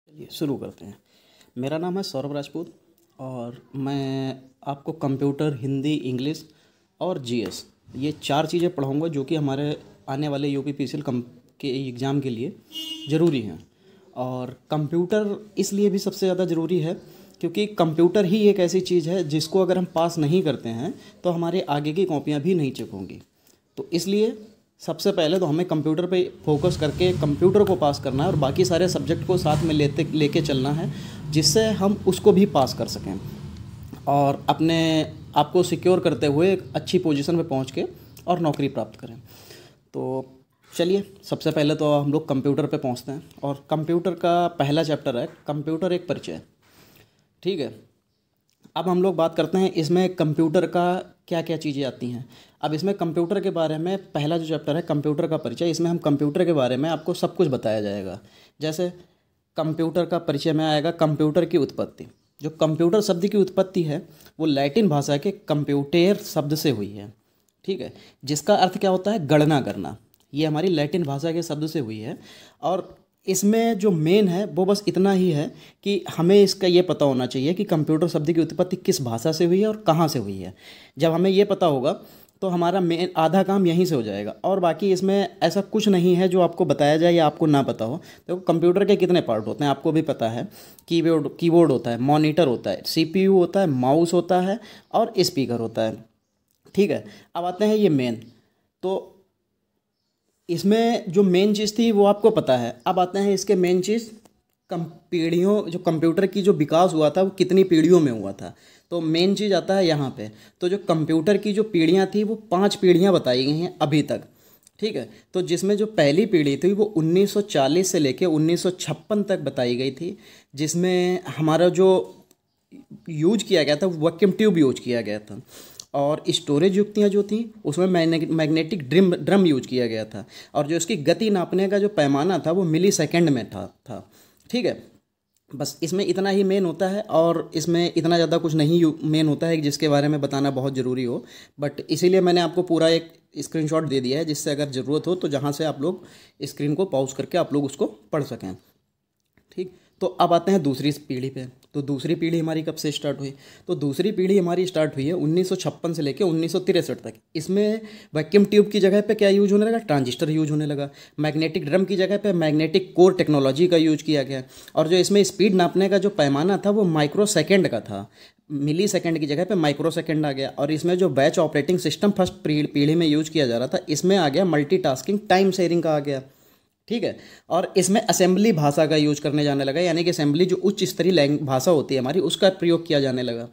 चलिए शुरू करते हैं। मेरा नाम है सौरभ राजपूत और मैं आपको कंप्यूटर, हिंदी, इंग्लिश और जीएस ये चार चीज़ें पढ़ाऊँगा जो कि हमारे आने वाले यूपीपीसीएल कम के एग्ज़ाम के लिए ज़रूरी हैं। और कंप्यूटर इसलिए भी सबसे ज़्यादा ज़रूरी है क्योंकि कंप्यूटर ही एक ऐसी चीज़ है जिसको अगर हम पास नहीं करते हैं तो हमारे आगे की कॉपियाँ भी नहीं चेक होंगी। तो इसलिए सबसे पहले तो हमें कंप्यूटर पे फोकस करके कंप्यूटर को पास करना है और बाकी सारे सब्जेक्ट को साथ में लेके चलना है जिससे हम उसको भी पास कर सकें और अपने आप को सिक्योर करते हुए एक अच्छी पोजीशन पे पहुंच के और नौकरी प्राप्त करें। तो चलिए सबसे पहले तो हम लोग कंप्यूटर पे पहुंचते हैं और कंप्यूटर का पहला चैप्टर है कंप्यूटर एक परिचय। ठीक है, अब हम लोग बात करते हैं इसमें कंप्यूटर का क्या क्या चीज़ें आती हैं। अब इसमें कंप्यूटर के बारे में पहला जो चैप्टर है कंप्यूटर का परिचय, इसमें हम कंप्यूटर के बारे में आपको सब कुछ बताया जाएगा। जैसे कंप्यूटर का परिचय में आएगा कंप्यूटर की उत्पत्ति। जो कंप्यूटर शब्द की उत्पत्ति है वो लैटिन भाषा के कंप्यूटेर शब्द से हुई है। ठीक है, जिसका अर्थ क्या होता है गणना करना। ये हमारी लैटिन भाषा के शब्द से हुई है और इसमें जो मेन है वो बस इतना ही है कि हमें इसका ये पता होना चाहिए कि कंप्यूटर शब्द की उत्पत्ति किस भाषा से हुई है और कहाँ से हुई है। जब हमें ये पता होगा तो हमारा मेन आधा काम यहीं से हो जाएगा और बाकी इसमें ऐसा कुछ नहीं है जो आपको बताया जाए या आपको ना पता हो। तो कंप्यूटर के कितने पार्ट होते हैं आपको भी पता है। कीबोर्ड होता है, मॉनिटर होता है, सीपीयू होता है, माउस होता है और स्पीकर होता है। ठीक है, अब आते हैं ये मेन। तो इसमें जो मेन चीज़ थी वो आपको पता है। अब आते हैं इसके मेन चीज़ पीढ़ियों, जो कंप्यूटर की जो विकास हुआ था वो कितनी पीढ़ियों में हुआ था। तो मेन चीज़ आता है यहाँ पे। तो जो कंप्यूटर की जो पीढ़ियाँ थी वो 5 पीढ़ियाँ बताई गई हैं अभी तक। ठीक है, तो जिसमें जो पहली पीढ़ी थी वो 1940 से लेके 1956 तक बताई गई थी, जिसमें हमारा जो यूज किया गया था वो वैक्यूम ट्यूब यूज किया गया था और स्टोरेज युक्तियाँ जो थी उसमें मैग्नेटिक ड्रम यूज किया गया था और जो इसकी गति नापने का जो पैमाना था वो मिली सेकेंड में था। ठीक है, बस इसमें इतना ही मेन होता है और इसमें इतना ज़्यादा कुछ नहीं मेन होता है जिसके बारे में बताना बहुत ज़रूरी हो। बट इसीलिए मैंने आपको पूरा एक स्क्रीनशॉट दे दिया है जिससे अगर ज़रूरत हो तो जहाँ से आप लोग स्क्रीन को पॉज करके आप लोग उसको पढ़ सकें। ठीक, तो अब आते हैं दूसरी पीढ़ी पे। तो दूसरी पीढ़ी हमारी कब से स्टार्ट हुई? तो दूसरी पीढ़ी हमारी स्टार्ट हुई है 1956 से लेकर 1963 तक। इसमें वैक्यूम ट्यूब की जगह पे क्या यूज होने लगा? ट्रांजिस्टर यूज होने लगा। मैग्नेटिक ड्रम की जगह पे मैग्नेटिक कोर टेक्नोलॉजी का यूज किया गया और जो इसमें स्पीड नापने का जो पैमाना था वो माइक्रो सेकेंड का था। मिली सेकेंड की जगह पे माइक्रो सेकेंड आ गया और इसमें जो बैच ऑपरेटिंग सिस्टम फर्स्ट पीढ़ी में यूज किया जा रहा था इसमें आ गया मल्टीटास्किंग टाइम शेयरिंग का आ गया। ठीक है, और इसमें असेंबली भाषा का यूज करने जाने लगा, यानी कि असेंबली जो उच्च स्तरीय भाषा होती है हमारी उसका प्रयोग किया जाने लगा।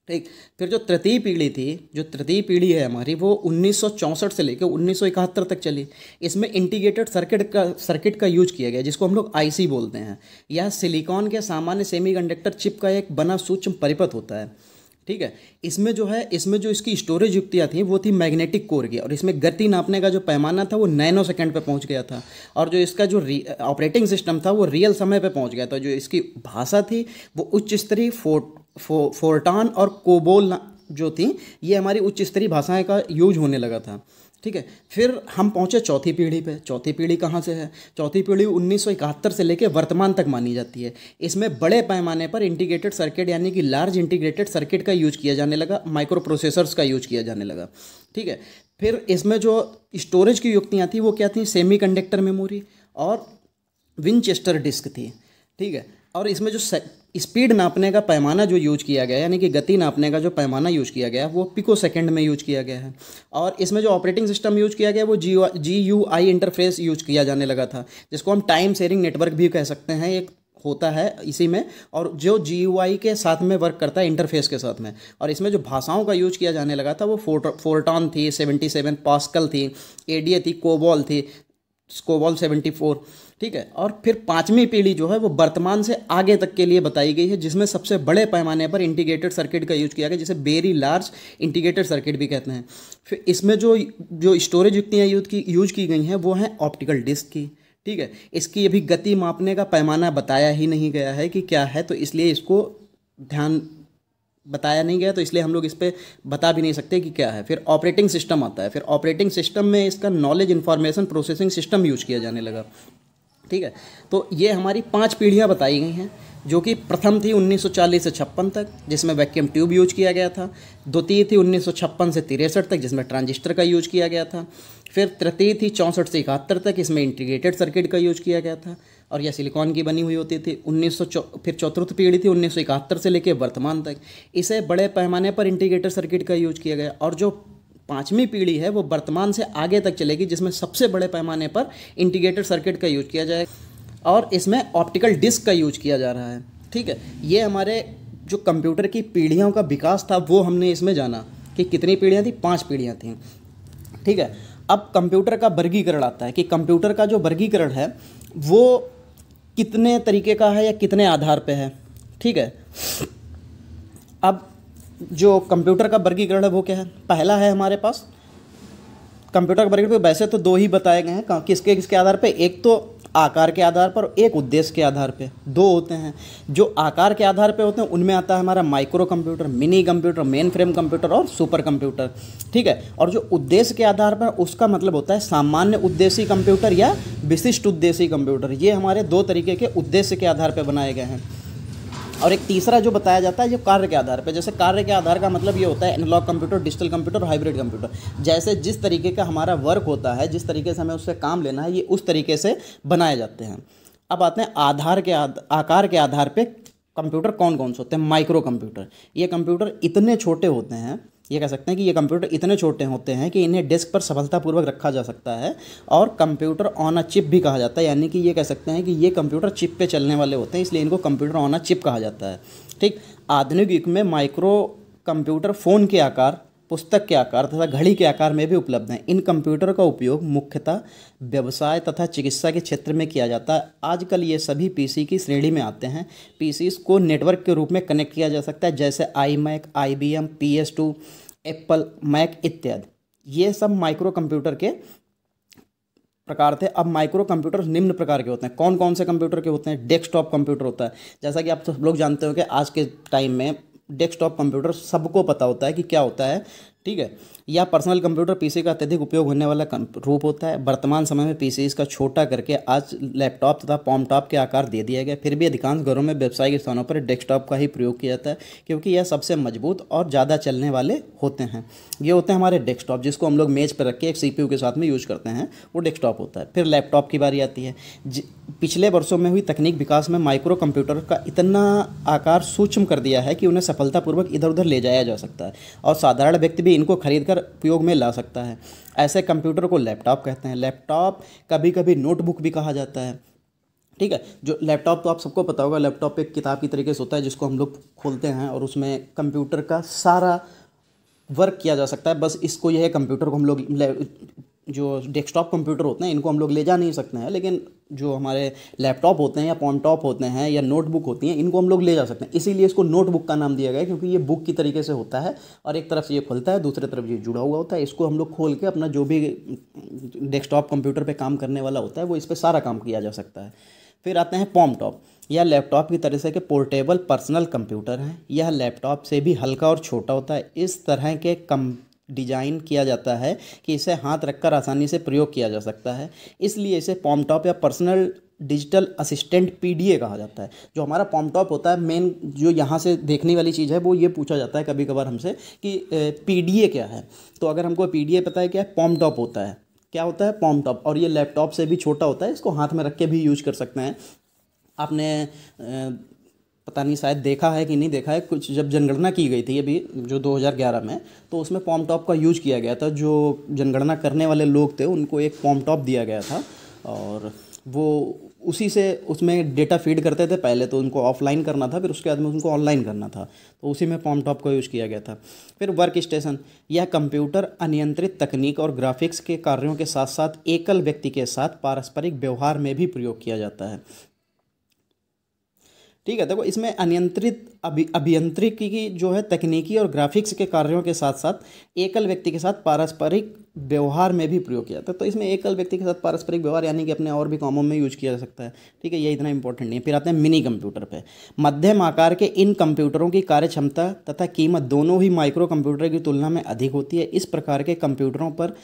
ठीक, फिर जो तृतीय पीढ़ी थी, जो तृतीय पीढ़ी है हमारी वो 1964 से लेकर 1971 तक चली। इसमें इंटीग्रेटेड सर्किट का यूज किया गया जिसको हम लोग आईसी बोलते हैं। यह सिलिकॉन के सामान्य सेमीकंडक्टर चिप का एक बना सूक्ष्म परिपथ होता है। ठीक है, इसमें जो इसकी स्टोरेज युक्तियाँ थी वो थी मैग्नेटिक कोर की और इसमें गति नापने का जो पैमाना था वो नैनो सेकंड पे पहुंच गया था और जो इसका जो ऑपरेटिंग सिस्टम था वो रियल समय पे पहुंच गया था। जो इसकी भाषा थी वो उच्च स्तरीय फोर्टान और कोबोल जो थी ये हमारी उच्च स्तरीय भाषाएं का यूज होने लगा था। ठीक है, फिर हम पहुंचे चौथी पीढ़ी पे। चौथी पीढ़ी कहाँ से है? चौथी पीढ़ी 1971 से लेकर वर्तमान तक मानी जाती है। इसमें बड़े पैमाने पर इंटीग्रेटेड सर्किट यानी कि लार्ज इंटीग्रेटेड सर्किट का यूज किया जाने लगा, माइक्रो प्रोसेसर्स का यूज किया जाने लगा। ठीक है, फिर इसमें जो स्टोरेज की युक्तियाँ थी वो क्या थी? सेमीकंडक्टर मेमोरी और विनचेस्टर डिस्क थी। ठीक है, और इसमें जो स्पीड नापने का पैमाना जो यूज किया गया यानी कि गति नापने का जो पैमाना यूज किया गया वो पिको सेकंड में यूज किया गया है और इसमें जो ऑपरेटिंग सिस्टम यूज किया गया वो GUI इंटरफेस यूज किया जाने लगा था, जिसको हम टाइम शेयरिंग नेटवर्क भी कह सकते हैं। एक होता है इसी में और जो GUI के साथ में वर्क करता है इंटरफेस के साथ में। और इसमें जो भाषाओं का यूज किया जाने लगा था वो फोर्टॉन थी, 77 पास्कल थी, एडीए थी, कोबॉल थी, स्कोबॉल 74। ठीक है, और फिर पांचवी पीढ़ी जो है वो वर्तमान से आगे तक के लिए बताई गई है जिसमें सबसे बड़े पैमाने पर इंटीग्रेटेड सर्किट का यूज किया गया जिसे वेरी लार्ज इंटीग्रेटेड सर्किट भी कहते हैं। फिर इसमें जो स्टोरेज युक्तियाँ यूज की गई हैं वो हैं ऑप्टिकल डिस्क की। ठीक है, इसकी अभी गति मापने का पैमाना बताया ही नहीं गया है कि क्या है, तो इसलिए इसको ध्यान बताया नहीं गया, तो इसलिए हम लोग इस पर बता भी नहीं सकते कि क्या है। फिर ऑपरेटिंग सिस्टम आता है। फिर ऑपरेटिंग सिस्टम में इसका knowledge information processing system use किया जाने लगा। ठीक है। तो ये हमारी 5 पीढ़ियाँ बताई गई हैं, जो कि प्रथम थी 1940 से 56 तक, जिसमें वैक्यूम ट्यूब यूज किया गया था। द्वितीय थी 1956 से 63 तक, जिसमें ट्रांजिस्टर का यूज किया गया था। फिर तृतीय थी 64 से 71 तक, इसमें इंटीग्रेटेड सर्किट का यूज किया गया था और यह सिलिकॉन की बनी हुई होती थी। फिर चतुर्थ पीढ़ी थी 1971 से लेकर वर्तमान तक, इसे बड़े पैमाने पर इंटीग्रेटेड सर्किट का यूज किया गया। और जो 5वीं पीढ़ी है वो वर्तमान से आगे तक चलेगी, जिसमें सबसे बड़े पैमाने पर इंटीग्रेटेड सर्किट का यूज किया जाएगा और इसमें ऑप्टिकल डिस्क का यूज किया जा रहा है। ठीक है, ये हमारे जो कंप्यूटर की पीढ़ियों का विकास था वो हमने इसमें जाना कि कितनी पीढ़ियाँ थी, 5 पीढ़ियाँ थीं। ठीक है, अब कंप्यूटर का वर्गीकरण आता है कि कंप्यूटर का जो वर्गीकरण है वो कितने तरीके का है या कितने आधार पे है। ठीक है, अब जो कंप्यूटर का वर्गीकरण है वो क्या है। पहला है हमारे पास कंप्यूटर का वर्गीकरण, वैसे तो 2 ही बताए गए हैं, किसके किसके आधार पे, एक तो आकार के आधार पर, एक उद्देश्य के आधार पे। 2 होते हैं। जो आकार के आधार पे होते हैं उनमें आता है हमारा micro computer, mini computer, main frame computer और सुपर कंप्यूटर। ठीक है, और जो उद्देश्य के आधार पर, उसका मतलब होता है सामान्य उद्देश्य कंप्यूटर या विशिष्ट उद्देश्य कंप्यूटर। ये हमारे 2 तरीके के उद्देश्य के आधार पर बनाए गए हैं। और एक तीसरा जो बताया जाता है जो कार्य के आधार पे, जैसे कार्य के आधार का मतलब ये होता है एनालॉग कंप्यूटर, डिजिटल कंप्यूटर और हाइब्रिड कंप्यूटर। जैसे जिस तरीके का हमारा वर्क होता है, जिस तरीके से हमें उससे काम लेना है, ये उस तरीके से बनाए जाते हैं। अब आते हैं आकार के आधार पे कंप्यूटर कौन कौन से होते हैं। माइक्रो कंप्यूटर, ये कंप्यूटर इतने छोटे होते हैं, ये कह सकते हैं कि ये कंप्यूटर इतने छोटे होते हैं कि इन्हें डेस्क पर सफलतापूर्वक रखा जा सकता है और कंप्यूटर ऑन अ चिप भी कहा जाता है। यानी कि ये कह सकते हैं कि ये कंप्यूटर चिप पे चलने वाले होते हैं, इसलिए इनको कंप्यूटर ऑन अ चिप कहा जाता है। ठीक, आधुनिक युग में माइक्रो कंप्यूटर फ़ोन के आकार, पुस्तक के आकार तथा घड़ी के आकार में भी उपलब्ध हैं। इन कंप्यूटर का उपयोग मुख्यतः व्यवसाय तथा चिकित्सा के क्षेत्र में किया जाता है। आजकल ये सभी पीसी की श्रेणी में आते हैं। पीसीस को नेटवर्क के रूप में कनेक्ट किया जा सकता है, जैसे iMac, IBM, PS2, Apple, Mac इत्यादि। ये सब माइक्रो कंप्यूटर के प्रकार थे। अब माइक्रो कंप्यूटर निम्न प्रकार के होते हैं। कौन कौन से कंप्यूटर के होते हैं। डेस्कटॉप कंप्यूटर होता है, जैसा कि आप सब लोग जानते हो कि आज के टाइम में डेस्कटॉप कंप्यूटर सबको पता होता है कि क्या होता है। ठीक है, यह पर्सनल कंप्यूटर पीसी का अत्यधिक उपयोग होने वाला रूप होता है। वर्तमान समय में पीसी इसका छोटा करके आज लैपटॉप तथा पॉमटॉप के आकार दे दिया गया। फिर भी अधिकांश घरों में व्यावसायिक स्थानों पर डेस्कटॉप का ही प्रयोग किया जाता है, क्योंकि यह सबसे मजबूत और ज़्यादा चलने वाले होते हैं। ये होते हैं हमारे डेस्कटॉप, जिसको हम लोग मेज पर रख के एक CPU के साथ में यूज करते हैं, वो डेस्कटॉप होता है। फिर लैपटॉप की बारी आती है। पिछले वर्षों में हुई तकनीक विकास में माइक्रो कंप्यूटर का इतना आकार सूक्ष्म कर दिया है कि उन्हें सफलतापूर्वक इधर उधर ले जाया जा सकता है और साधारण व्यक्ति भी इनको खरीदकर उपयोग में ला सकता है। ऐसे कंप्यूटर को लैपटॉप कहते हैं। लैपटॉप कभी कभी नोटबुक भी कहा जाता है। ठीक है, जो लैपटॉप तो आप सबको पता होगा, लैपटॉप एक किताब की तरीके से होता है जिसको हम लोग खोलते हैं और उसमें कंप्यूटर का सारा वर्क किया जा सकता है। बस इसको यह कंप्यूटर को हम लोग जो डेस्कटॉप कंप्यूटर होते हैं इनको हम लोग ले जा नहीं सकते हैं, लेकिन जो हमारे लैपटॉप होते हैं या पॉमटॉप होते हैं या नोटबुक होती हैं इनको हम लोग ले जा सकते हैं। इसीलिए इसको नोटबुक का नाम दिया गया है, क्योंकि ये बुक की तरीके से होता है और एक तरफ से ये खुलता है, दूसरी तरफ ये जुड़ा हुआ होता है। इसको हम लोग खोल के अपना जो भी डेस्कटॉप कंप्यूटर पे काम करने वाला होता है वो इस पर सारा काम किया जा सकता है। फिर आते हैं पॉमटॉप। यह लैपटॉप की तरह से के पोर्टेबल पर्सनल कंप्यूटर हैं। यह लैपटॉप से भी हल्का और छोटा होता है। इस तरह के डिजाइन किया जाता है कि इसे हाथ रखकर आसानी से प्रयोग किया जा सकता है, इसलिए इसे पॉमटॉप या पर्सनल डिजिटल असिस्टेंट PDA कहा जाता है। जो हमारा पॉमटॉप होता है, मेन जो यहाँ से देखने वाली चीज़ है वो ये पूछा जाता है कभी कभार हमसे कि PDA क्या है। तो अगर हमको PDA पता है क्या है, पॉमटॉप होता है। क्या होता है, पॉमटॉप। और ये लैपटॉप से भी छोटा होता है, इसको हाथ में रख के भी यूज कर सकते हैं। आपने पता नहीं शायद देखा है कि नहीं देखा है, कुछ जब जनगणना की गई थी अभी जो 2011 में, तो उसमें पॉमटॉप का यूज किया गया था। जो जनगणना करने वाले लोग थे उनको एक पॉमटॉप दिया गया था और वो उसी से उसमें डेटा फीड करते थे। पहले तो उनको ऑफलाइन करना था, फिर उसके बाद में उनको ऑनलाइन करना था, तो उसी में पॉमटॉप का यूज़ किया गया था। फिर वर्क स्टेशन। यह कंप्यूटर अनियंत्रित तकनीक और ग्राफिक्स के कार्यों के साथ साथ एकल व्यक्ति के साथ पारस्परिक व्यवहार में भी प्रयोग किया जाता है। ठीक है, देखो इसमें अनियंत्रित अभियांत्रिकी की जो है तकनीकी और ग्राफिक्स के कार्यों के साथ साथ एकल व्यक्ति के साथ पारस्परिक व्यवहार में भी प्रयोग किया जाता है। तो इसमें एकल व्यक्ति के साथ पारस्परिक व्यवहार यानी कि अपने और भी कामों में यूज किया जा सकता है। ठीक है, ये इतना इंपॉर्टेंट नहीं है। फिर आते हैं मिनी कंप्यूटर पे। मध्यम आकार के इन कंप्यूटरों की कार्य क्षमता तथा कीमत दोनों ही माइक्रो कंप्यूटर की तुलना में अधिक होती है। इस प्रकार के कंप्यूटरों पर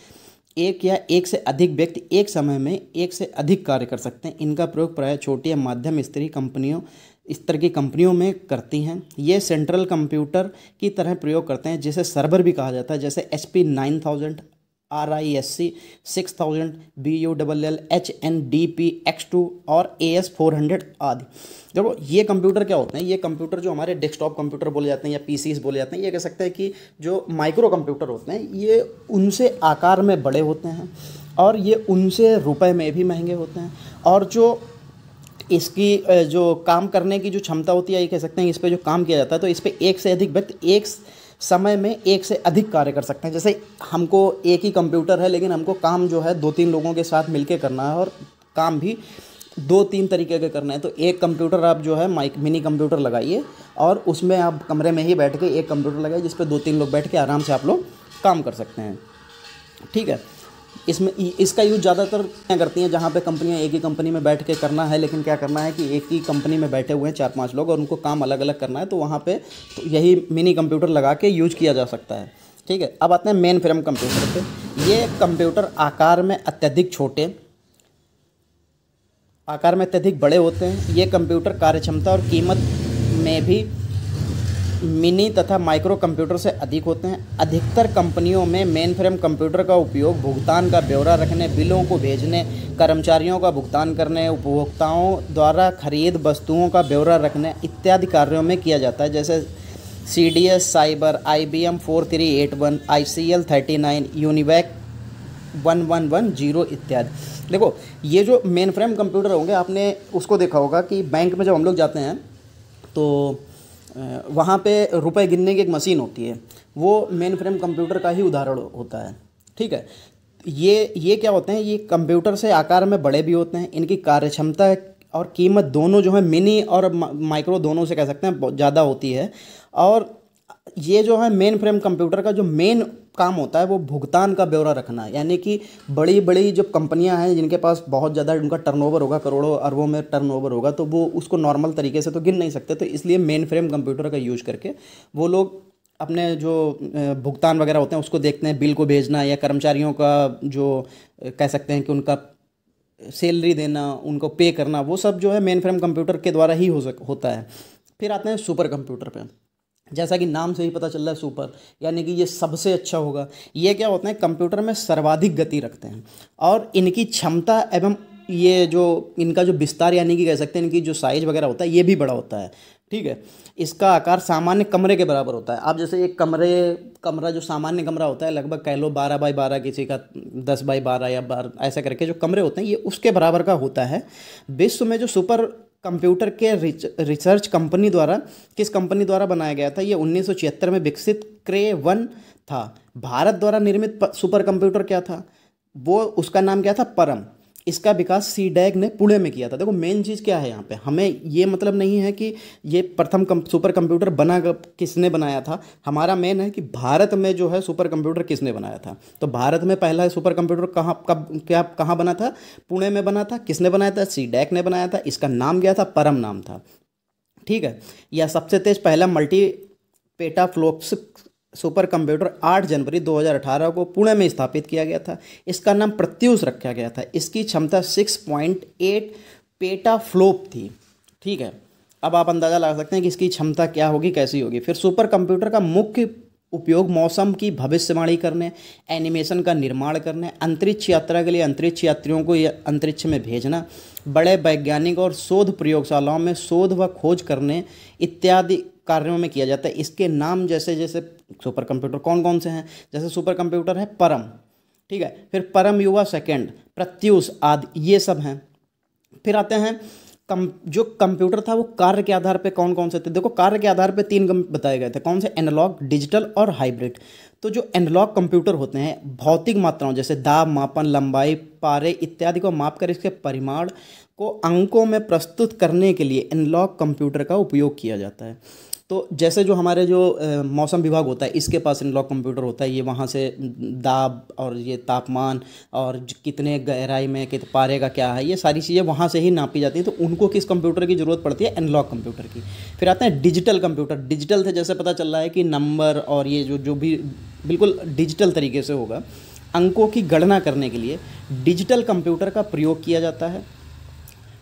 एक या एक से अधिक व्यक्ति एक समय में एक से अधिक कार्य कर सकते हैं। इनका प्रयोग प्रायः छोटी या मध्यम स्तरीय कंपनियों इस तरह की कंपनियों में करती हैं। ये सेंट्रल कंप्यूटर की तरह प्रयोग करते हैं, जिसे सर्वर भी कहा जाता है, जैसे HP 9000, RISC 6000, BULL, HNDP X2 और AS400 आदि। देखो ये कंप्यूटर क्या होते हैं, ये कंप्यूटर जो हमारे डेस्कटॉप कंप्यूटर बोले जाते हैं या PCs बोले जाते हैं, ये कह सकते हैं कि जो माइक्रो कंप्यूटर होते हैं ये उनसे आकार में बड़े होते हैं और ये उनसे रुपए में भी महंगे होते हैं। और जो इसकी जो काम करने की जो क्षमता होती है, ये कह सकते हैं इस पर जो काम किया जाता है, तो इस पर एक से अधिक व्यक्ति एक समय में एक से अधिक कार्य कर सकते हैं। जैसे हमको एक ही कंप्यूटर है, लेकिन हमको काम जो है 2-3 लोगों के साथ मिलके करना है और काम भी 2-3 तरीके के करना है। तो एक कंप्यूटर आप जो है मिनी कंप्यूटर लगाइए और उसमें आप कमरे में ही बैठ के एक कंप्यूटर लगाइए जिस पर 2-3 लोग बैठ के आराम से आप लोग काम कर सकते हैं। ठीक है, इसमें इसका यूज़ ज़्यादातर क्या करती हैं, जहाँ पे कंपनियां एक ही कंपनी में बैठ के करना है, लेकिन क्या करना है कि एक ही कंपनी में बैठे हुए हैं 4-5 लोग और उनको काम अलग अलग करना है, तो वहाँ पे तो यही मिनी कंप्यूटर लगा के यूज किया जा सकता है। ठीक है, अब आते हैं मेन फ्रेम कंप्यूटर पे। ये कंप्यूटर आकार में अत्यधिक बड़े होते हैं। ये कंप्यूटर कार्यक्षमता और कीमत में भी मिनी तथा माइक्रो कंप्यूटर से अधिक होते हैं। अधिकतर कंपनियों में मेन फ्रेम कंप्यूटर का उपयोग भुगतान का ब्यौरा रखने, बिलों को भेजने, कर्मचारियों का भुगतान करने, उपभोक्ताओं द्वारा खरीद वस्तुओं का ब्यौरा रखने इत्यादि कार्यों में किया जाता है, जैसे CDS cyber, IBM 4381, ICL 39, UNIVAC 1110 इत्यादि। देखो ये जो मेन फ्रेम कंप्यूटर होंगे, आपने उसको देखा होगा कि बैंक में जब हम लोग जाते हैं तो वहाँ पे रुपए गिनने की एक मशीन होती है, वो मेन फ्रेम कंप्यूटर का ही उदाहरण होता है। ठीक है, ये क्या होते हैं, ये कंप्यूटर से आकार में बड़े भी होते हैं। इनकी कार्यक्षमता और कीमत दोनों जो है मिनी और माइक्रो दोनों से कह सकते हैं बहुत ज़्यादा होती है। और ये जो है मेन फ्रेम कंप्यूटर का जो मेन काम होता है वो भुगतान का ब्यौरा रखना है, यानी कि बड़ी बड़ी जो कंपनियां हैं जिनके पास बहुत ज़्यादा उनका टर्नओवर होगा, करोड़ों अरबों में टर्नओवर होगा, तो वो उसको नॉर्मल तरीके से तो गिन नहीं सकते, तो इसलिए मेन फ्रेम कंप्यूटर का यूज करके वो लोग अपने जो भुगतान वगैरह होते हैं उसको देखते हैं, बिल को भेजना या कर्मचारियों का जो कह सकते हैं कि उनका सैलरी देना, उनको पे करना, वो सब जो है मेन फ्रेम कंप्यूटर के द्वारा ही होता है। फिर आते हैं सुपर कंप्यूटर पे। जैसा कि नाम से ही पता चल रहा है सुपर, यानी कि ये सबसे अच्छा होगा। ये क्या होता है, कंप्यूटर में सर्वाधिक गति रखते हैं और इनकी क्षमता एवं ये जो इनका जो विस्तार यानी कि कह सकते हैं इनकी जो साइज वगैरह होता है ये भी बड़ा होता है। ठीक है, इसका आकार सामान्य कमरे के बराबर होता है। आप जैसे एक कमरा जो सामान्य कमरा होता है लगभग कह लो 12x12, किसी का 10x12 या 12, ऐसा करके जो कमरे होते हैं ये उसके बराबर का होता है। विश्व में जो सुपर कंप्यूटर के रिसर्च कंपनी द्वारा किस कंपनी द्वारा बनाया गया था, ये 1976 में विकसित क्रे 1 था। भारत द्वारा निर्मित सुपर कंप्यूटर क्या था, वो उसका नाम क्या था, परम। इसका विकास CDEC ने पुणे में किया था। देखो मेन चीज़ क्या है यहाँ पे, हमें ये मतलब नहीं है कि ये प्रथम सुपर कंप्यूटर किसने बनाया था, हमारा मेन है कि भारत में जो है सुपर कंप्यूटर किसने बनाया था। तो भारत में पहला सुपर कंप्यूटर कहाँ बना था, पुणे में बना था। किसने बनाया था, CDEC ने बनाया था। इसका नाम क्या था, परम नाम था। ठीक है, यह सबसे तेज पहला मल्टी पेटाफ्लोप्स सुपर कंप्यूटर 8 जनवरी 2018 को पुणे में स्थापित किया गया था। इसका नाम प्रत्यूष रखा गया था। इसकी क्षमता 6.8 पेटाफ्लोप थी। ठीक है, अब आप अंदाज़ा लगा सकते हैं कि इसकी क्षमता क्या होगी, कैसी होगी। फिर सुपर कंप्यूटर का मुख्य उपयोग मौसम की भविष्यवाणी करने, एनिमेशन का निर्माण करने, अंतरिक्ष यात्रा के लिए अंतरिक्ष यात्रियों को अंतरिक्ष में भेजना, बड़े वैज्ञानिक और शोध प्रयोगशालाओं में शोध व खोज करने इत्यादि कार्यों में किया जाता है। इसके नाम जैसे जैसे सुपर कंप्यूटर कौन कौन से हैं, जैसे सुपर कंप्यूटर है परम, ठीक है, फिर परम युवा सेकंड, प्रत्यूष आदि, ये सब हैं। फिर आते हैं जो कंप्यूटर था वो कार्य के आधार पे कौन कौन से थे। देखो कार्य के आधार पे 3 बताए गए थे, कौन से, एनालॉग, डिजिटल और हाइब्रिड। तो जो एनालॉग कंप्यूटर होते हैं भौतिक मात्राओं जैसे दाब, मापन, लंबाई, पारे इत्यादि को मापकर इसके परिमाण को अंकों में प्रस्तुत करने के लिए एनालॉग कंप्यूटर का उपयोग किया जाता है। तो जैसे जो हमारे जो मौसम विभाग होता है इसके पास एनालॉग कंप्यूटर होता है, ये वहाँ से दाब और ये तापमान और कितने गहराई में कितने पारे का क्या है, ये सारी चीज़ें वहाँ से ही नापी जाती हैं। तो उनको किस कंप्यूटर की ज़रूरत पड़ती है, एनालॉग कंप्यूटर की। फिर आते हैं डिजिटल कंप्यूटर। डिजिटल से जैसे पता चल रहा है कि नंबर और ये जो भी बिल्कुल डिजिटल तरीके से होगा। अंकों की गणना करने के लिए डिजिटल कंप्यूटर का प्रयोग किया जाता है।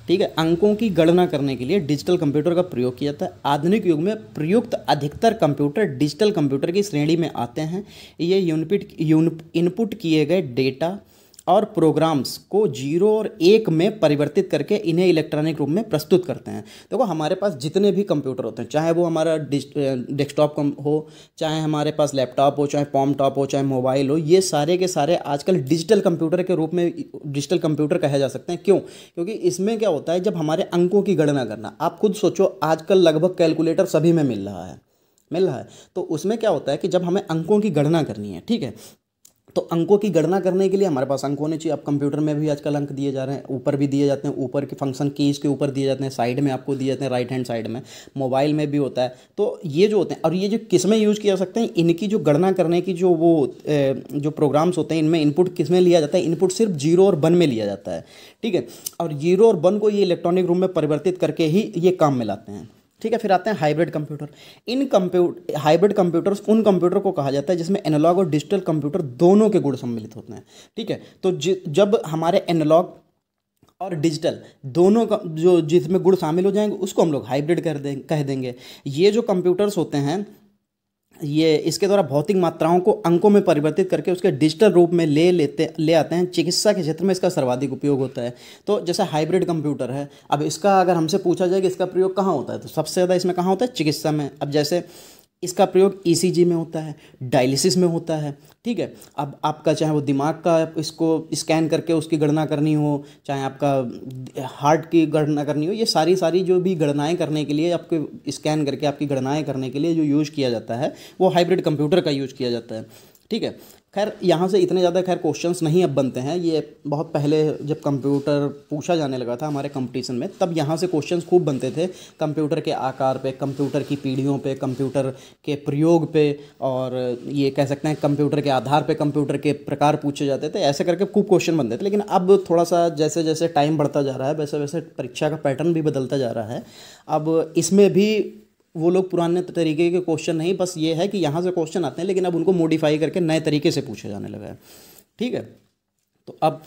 ठीक है, अंकों की गणना करने के लिए डिजिटल कंप्यूटर का प्रयोग किया जाता है। आधुनिक युग में प्रयुक्त अधिकतर कंप्यूटर डिजिटल कंप्यूटर की श्रेणी में आते हैं। ये इनपुट किए गए डेटा और प्रोग्राम्स को 0 और 1 में परिवर्तित करके इन्हें इलेक्ट्रॉनिक रूप में प्रस्तुत करते हैं। देखो हमारे पास जितने भी कंप्यूटर होते हैं, चाहे वो हमारा डेस्कटॉप हो, चाहे हमारे पास लैपटॉप हो, चाहे पॉम टॉप हो, चाहे मोबाइल हो, ये सारे के सारे आजकल डिजिटल कंप्यूटर के रूप में डिजिटल कंप्यूटर कहे जा सकते हैं। क्यों? क्योंकि इसमें क्या होता है, जब हमारे अंकों की गणना करना, आप खुद सोचो आजकल लगभग कैलकुलेटर सभी में मिल रहा है। तो उसमें क्या होता है कि जब हमें अंकों की गणना करनी है, ठीक है, तो अंकों की गणना करने के लिए हमारे पास अंक होने चाहिए। अब कंप्यूटर में भी आजकल अंक दिए जा रहे हैं, ऊपर भी दिए जाते हैं, ऊपर के फंक्शन कीज के ऊपर दिए जाते हैं, साइड में आपको दिए जाते हैं, राइट हैंड साइड में, मोबाइल में भी होता है। तो ये जो होते हैं, और ये जो किस में यूज़ किया जा सकते हैं, इनकी जो गणना करने की जो प्रोग्राम्स होते हैं, इनमें इनपुट किस में लिया जाता है, इनपुट सिर्फ 0 और 1 में लिया जाता है। ठीक है, और 0 और 1 को ये इलेक्ट्रॉनिक रूप में परिवर्तित करके ही ये काम में लाते हैं। ठीक है, फिर आते हैं हाइब्रिड कंप्यूटर। हाइब्रिड कंप्यूटर्स उन कंप्यूटर को कहा जाता है जिसमें एनालॉग और डिजिटल कंप्यूटर दोनों के गुण सम्मिलित होते हैं। ठीक है, तो जब हमारे एनालॉग और डिजिटल दोनों का जो जिसमें गुण शामिल हो जाएंगे उसको हम लोग हाइब्रिड कह देंगे। ये जो कंप्यूटर्स होते हैं, ये इसके द्वारा भौतिक मात्राओं को अंकों में परिवर्तित करके उसके डिजिटल रूप में ले आते हैं। चिकित्सा के क्षेत्र में इसका सर्वाधिक उपयोग होता है। तो जैसे हाइब्रिड कंप्यूटर है, अब इसका अगर हमसे पूछा जाए कि इसका प्रयोग कहाँ होता है, तो सबसे ज़्यादा इसमें कहाँ होता है, चिकित्सा में। अब जैसे इसका प्रयोग ईसीजी में होता है, डायलिसिस में होता है। ठीक है, अब आपका चाहे वो दिमाग का इसको स्कैन करके उसकी गणना करनी हो, चाहे आपका हार्ट की गणना करनी हो, ये सारी जो भी गणनाएं करने के लिए आपके स्कैन करके आपकी गणनाएं करने के लिए जो यूज़ किया जाता है वो हाइब्रिड कंप्यूटर का यूज़ किया जाता है। ठीक है, खैर यहाँ से इतने ज़्यादा क्वेश्चंस नहीं अब बनते हैं। ये बहुत पहले जब कंप्यूटर पूछा जाने लगा था हमारे कंपटीशन में, तब यहाँ से क्वेश्चंस खूब बनते थे कंप्यूटर के आकार पे, कंप्यूटर की पीढ़ियों पे, कंप्यूटर के प्रयोग पे, और ये कह सकते हैं कंप्यूटर के आधार पे कंप्यूटर के प्रकार पूछे जाते थे। ऐसे करके खूब क्वेश्चन बनते थे। लेकिन अब थोड़ा सा जैसे जैसे टाइम बढ़ता जा रहा है, वैसे वैसे परीक्षा का पैटर्न भी बदलता जा रहा है। अब इसमें भी वो लोग पुराने तरीके के क्वेश्चन नहीं, बस ये है कि यहाँ से क्वेश्चन आते हैं लेकिन अब उनको मॉडिफाई करके नए तरीके से पूछा जाने लगा है। ठीक है, तो अब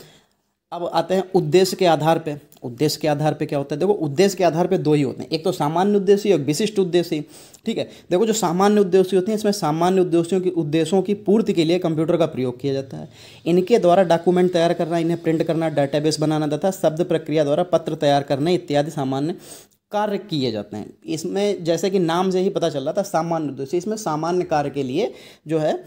आते हैं उद्देश्य के आधार पे। उद्देश्य के आधार पे क्या होता है, देखो उद्देश्य के आधार पे दो ही होते हैं, एक तो सामान्य उद्देश्य, एक विशिष्ट उद्देश्य। ठीक है, देखो जो सामान्य उद्देश्य होते हैं, इसमें सामान्य उद्देश्यों की पूर्ति के लिए कंप्यूटर का प्रयोग किया जाता है। इनके द्वारा डॉक्यूमेंट तैयार करना, इन्हें प्रिंट करना, डाटाबेस बनाना तथा शब्द प्रक्रिया द्वारा पत्र तैयार करने इत्यादि सामान्य कार्य किए जाते हैं। इसमें जैसे कि नाम से ही पता चल रहा था सामान्य उद्देश्य, इसमें सामान्य कार्य के लिए जो है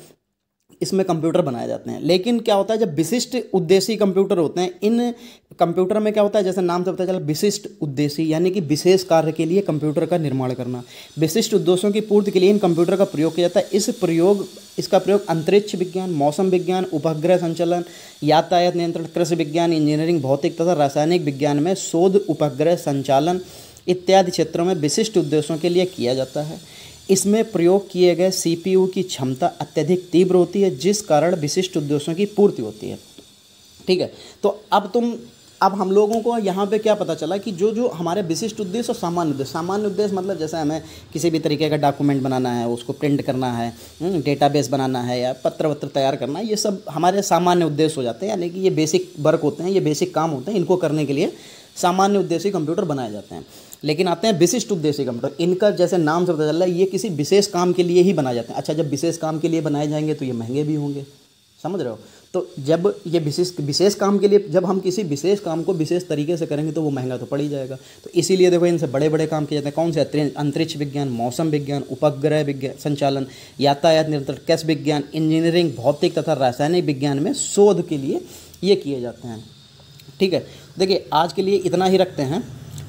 इसमें कंप्यूटर बनाए जाते हैं। लेकिन क्या होता है, जब विशिष्ट उद्देश्य कंप्यूटर होते हैं, इन कंप्यूटर में क्या होता है, जैसे नाम से पता चला विशिष्ट उद्देश्य, यानी कि विशेष कार्य के लिए कंप्यूटर का निर्माण करना। विशिष्ट उद्देश्यों की पूर्ति के लिए इन कंप्यूटर का प्रयोग किया जाता है। इसका प्रयोग अंतरिक्ष विज्ञान, मौसम विज्ञान, उपग्रह संचालन, यातायात नियंत्रण, कृषि विज्ञान, इंजीनियरिंग, भौतिक तथा रासायनिक विज्ञान में शोध, उपग्रह संचालन इत्यादि क्षेत्रों में विशिष्ट उद्देश्यों के लिए किया जाता है। इसमें प्रयोग किए गए सीपीयू की क्षमता अत्यधिक तीव्र होती है, जिस कारण विशिष्ट उद्देश्यों की पूर्ति होती है। ठीक है, तो अब हम लोगों को यहाँ पे क्या पता चला कि जो हमारे विशिष्ट उद्देश्य और सामान्य उद्देश्य मतलब जैसे हमें किसी भी तरीके का डॉक्यूमेंट बनाना है, उसको प्रिंट करना है, डेटाबेस बनाना है या पत्र तैयार करना है, ये सब हमारे सामान्य उद्देश्य हो जाते हैं। यानी कि ये बेसिक वर्क होते हैं, ये बेसिक काम होते हैं, इनको करने के लिए सामान्य उद्देश्य कंप्यूटर बनाए जाते हैं। लेकिन आते हैं विशिष्ट उद्देश्य कंप्यूटर, इनका जैसे नाम से पता चल रहा है ये किसी विशेष काम के लिए ही बनाए जाते हैं। अच्छा, जब विशेष काम के लिए बनाए जाएंगे तो ये महंगे भी होंगे, समझ रहे हो। तो जब ये विशेष काम के लिए, जब हम किसी विशेष काम को विशेष तरीके से करेंगे तो वो महंगा तो पड़ ही जाएगा। तो इसीलिए देखो इनसे बड़े बड़े काम किए जाते हैं। कौन से, अंतरिक्ष विज्ञान, मौसम विज्ञान, उपग्रह विज्ञान संचालन, यातायात नियंत्रण, कृषि विज्ञान, इंजीनियरिंग, भौतिक तथा रासायनिक विज्ञान में शोध के लिए ये किए जाते हैं। ठीक है, देखिए आज के लिए इतना ही रखते हैं।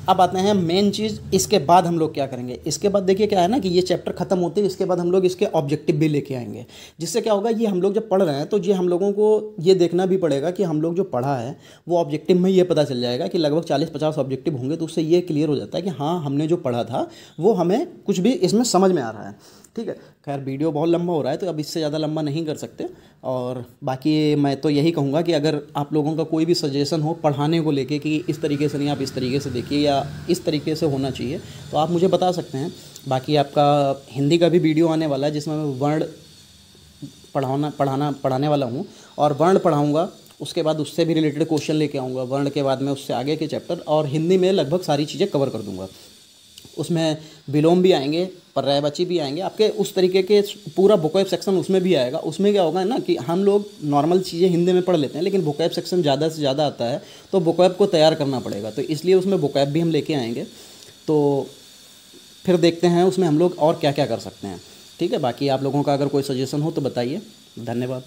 अब आते हैं मेन चीज़, इसके बाद हम लोग क्या करेंगे। इसके बाद देखिए क्या है ना कि ये चैप्टर खत्म होते हैं, इसके बाद हम लोग इसके ऑब्जेक्टिव भी लेके आएंगे। जिससे क्या होगा, ये हम लोग जब पढ़ रहे हैं तो ये हम लोगों को ये देखना भी पड़ेगा कि हम लोग जो पढ़ा है वो ऑब्जेक्टिव में ये पता चल जाएगा कि लगभग 40-50 ऑब्जेक्टिव होंगे। तो उससे ये क्लियर हो जाता है कि हाँ, हमने जो पढ़ा था वो हमें कुछ भी इसमें समझ में आ रहा है। ठीक है, खैर वीडियो बहुत लंबा हो रहा है तो अब इससे ज़्यादा लंबा नहीं कर सकते। और बाकी मैं तो यही कहूँगा कि अगर आप लोगों का कोई भी सजेशन हो पढ़ाने को लेके कि इस तरीके से नहीं, आप इस तरीके से देखिए या इस तरीके से होना चाहिए, तो आप मुझे बता सकते हैं। बाकी आपका हिंदी का भी वीडियो आने वाला है जिसमें मैं वर्ड पढ़ाने वाला हूँ, और वर्ण पढ़ाऊँगा, उसके बाद उससे भी रिलेटेड क्वेश्चन लेके आऊँगा, वर्ण के बाद में उससे आगे के चैप्टर, और हिंदी में लगभग सारी चीज़ें कवर कर दूँगा। उसमें विलोम भी आएंगे, पर्यायवाची भी आएंगे आपके, उस तरीके के पूरा वोकैब सेक्शन उसमें भी आएगा। उसमें क्या होगा ना कि हम लोग नॉर्मल चीज़ें हिंदी में पढ़ लेते हैं, लेकिन वोकैब सेक्शन ज़्यादा से ज़्यादा आता है, तो वोकैब को तैयार करना पड़ेगा, तो इसलिए उसमें वोकैब भी हम लेके आएंगे। तो फिर देखते हैं उसमें हम लोग और क्या क्या कर सकते हैं। ठीक है, बाकी आप लोगों का अगर कोई सजेशन हो तो बताइए। धन्यवाद।